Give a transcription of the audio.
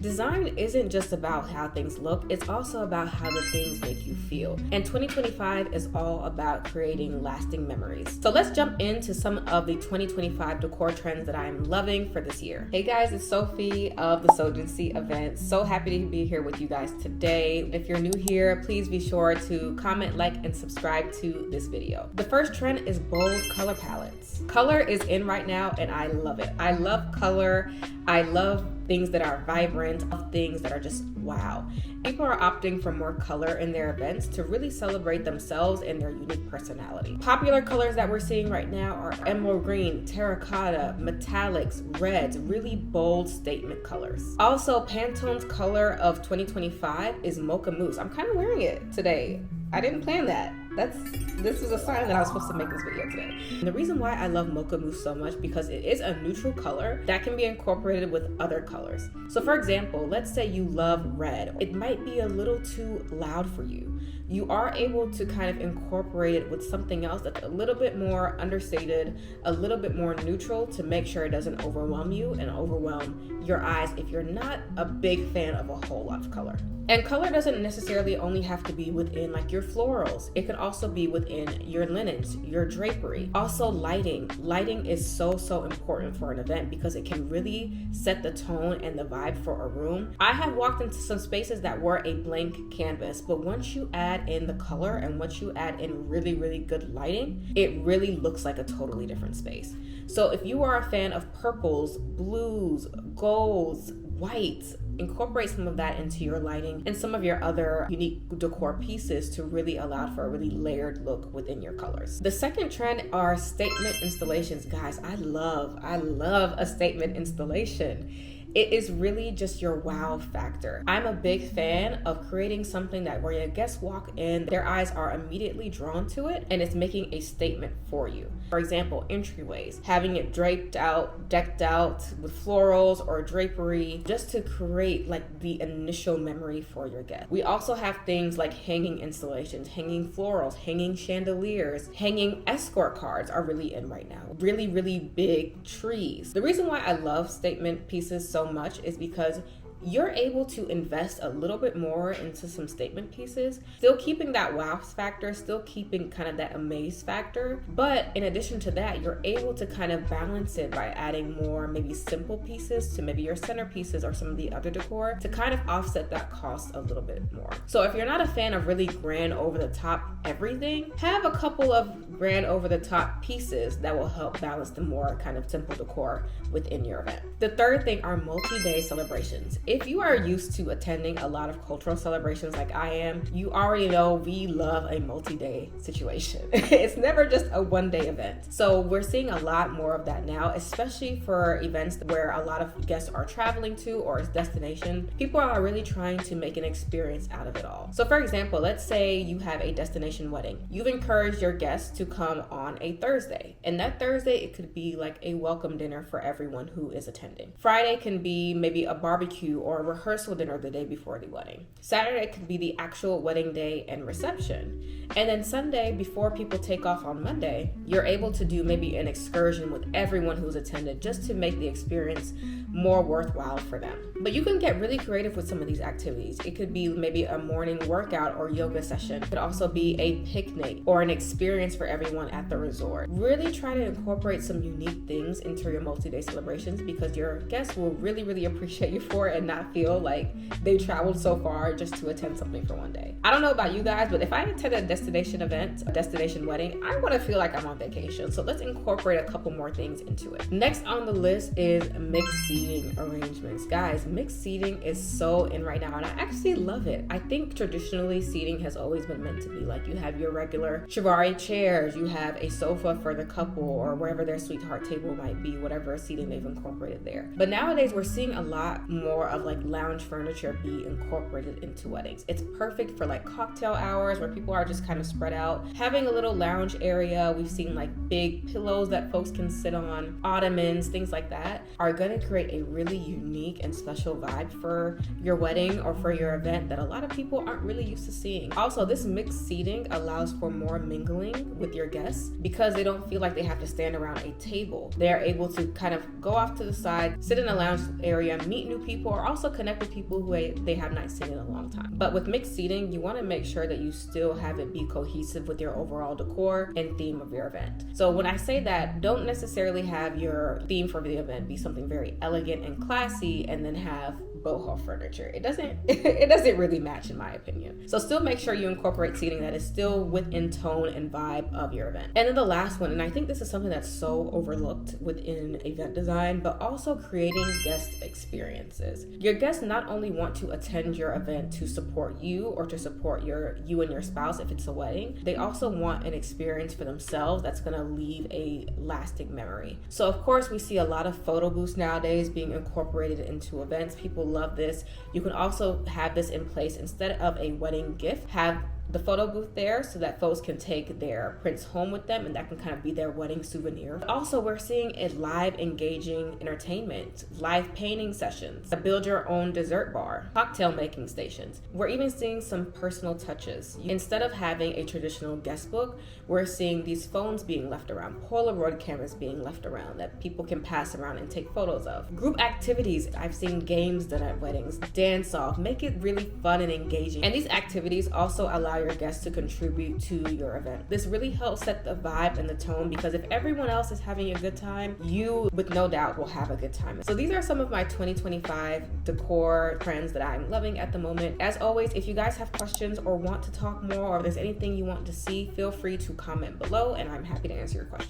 Design isn't just about how things look, it's also about how the things make you feel. And 2025 is all about creating lasting memories. So let's jump into some of the 2025 decor trends that I'm loving for this year. Hey guys, it's Sophie of the Sogency event. So happy to be here with you guys today. If you're new here, please be sure to comment, like, and subscribe to this video. The first trend is bold color palettes. Color is in right now and I love it. I love color. I love things that are vibrant, things that are just wow. People are opting for more color in their events to really celebrate themselves and their unique personality. Popular colors that we're seeing right now are emerald green, terracotta, metallics, reds, really bold statement colors. Also, Pantone's color of 2025 is mocha mousse. I'm kind of wearing it today. I didn't plan that. This was a sign that I was supposed to make this video today. And the reason why I love mocha mousse so much because it is a neutral color that can be incorporated with other colors. So for example, let's say you love red. It might be a little too loud for you. You are able to kind of incorporate it with something else that's a little bit more understated, a little bit more neutral to make sure it doesn't overwhelm you and overwhelm your eyes if you're not a big fan of a whole lot of color. And color doesn't necessarily only have to be within like your florals. It can also be within your linens, your drapery. Also lighting. Lighting is so important for an event because it can really set the tone and the vibe for a room. I have walked into some spaces that were a blank canvas, but once you add in the color and once you add in really good lighting, it really looks like a totally different space. So if you are a fan of purples, blues, golds, whites, incorporate some of that into your lighting and some of your other unique decor pieces to really allow for a really layered look within your colors. The second trend are statement installations. Guys, I love a statement installation. It is really just your wow factor. I'm a big fan of creating something that where your guests walk in, their eyes are immediately drawn to it and it's making a statement for you. For example, entryways, having it draped out, decked out with florals or drapery, just to create like the initial memory for your guest. We also have things like hanging installations, hanging florals, hanging chandeliers, hanging escort cards are really in right now. Really big trees. The reason why I love statement pieces so much is because you're able to invest a little bit more into some statement pieces, still keeping that wow factor, still keeping kind of that amaze factor. But in addition to that, you're able to kind of balance it by adding more maybe simple pieces to maybe your centerpieces or some of the other decor to kind of offset that cost a little bit more. So if you're not a fan of really grand over the top everything, have a couple of grand over the top pieces that will help balance the more kind of simple decor within your event. The third thing are multi-day celebrations. If you are used to attending a lot of cultural celebrations like I am, you already know we love a multi-day situation. It's never just a one-day event. So we're seeing a lot more of that now, especially for events where a lot of guests are traveling to or it's destination. People are really trying to make an experience out of it all. So for example, let's say you have a destination wedding. You've encouraged your guests to come on a Thursday. And that Thursday, it could be like a welcome dinner for everyone who is attending. Friday can be maybe a barbecue or a rehearsal dinner the day before the wedding. Saturday could be the actual wedding day and reception. And then Sunday, before people take off on Monday, you're able to do maybe an excursion with everyone who's attended just to make the experience more worthwhile for them. But you can get really creative with some of these activities. It could be maybe a morning workout or yoga session. It could also be a picnic or an experience for everyone at the resort. Really try to incorporate some unique things into your multi-day celebrations because your guests will really appreciate you for it and not feel like they traveled so far just to attend something for one day. I don't know about you guys, but if I attend a destination event, a destination wedding, I want to feel like I'm on vacation. So let's incorporate a couple more things into it. Next on the list is mixed seating arrangements. Guys, mixed seating is so in right now and I actually love it. I think traditionally seating has always been meant to be like you have your regular Chivari chairs, you have a sofa for the couple or wherever their sweetheart table might be, whatever seating they've incorporated there. But nowadays we're seeing a lot more of like lounge furniture be incorporated into weddings. It's perfect for like cocktail hours where people are just kind of spread out. Having a little lounge area, we've seen like big pillows that folks can sit on, ottomans, things like that are going to create a really unique and special vibe for your wedding or for your event that a lot of people aren't really used to seeing. Also, this mixed seating allows for more mingling with your guests because they don't feel like they have to stand around a table. They're able to kind of go off to the side, sit in a lounge area, meet new people or also connect with people who they have not seen in a long time. But with mixed seating, you want to make sure that you still have it be cohesive with your overall decor and theme of your event. So when I say that, don't necessarily have your theme for the event be something very elegant and classy and then have boho furniture. It doesn't really match, in my opinion. So still make sure you incorporate seating that is still within tone and vibe of your event. And then the last one, and I think this is something that's so overlooked within event design, but also creating guest experiences. Your guests not only want to attend your event to support you or to support you and your spouse if it's a wedding, they also want an experience for themselves that's going to leave a lasting memory. So of course, we see a lot of photo booths nowadays being incorporated into events. People love this. You can also have this in place instead of a wedding gift. Have the photo booth there so that folks can take their prints home with them and that can kind of be their wedding souvenir. Also, we're seeing a live engaging entertainment, live painting sessions, a build your own dessert bar, cocktail making stations. We're even seeing some personal touches. Instead of having a traditional guest book, we're seeing these phones being left around, Polaroid cameras being left around that people can pass around and take photos of. Group activities, I've seen games done at weddings, dance off, make it really fun and engaging. And these activities also allow your guests to contribute to your event. This really helps set the vibe and the tone, because if everyone else is having a good time, you with no doubt will have a good time. So these are some of my 2025 decor trends that I'm loving at the moment. As always, if you guys have questions or want to talk more, or if there's anything you want to see, feel free to comment below and I'm happy to answer your questions.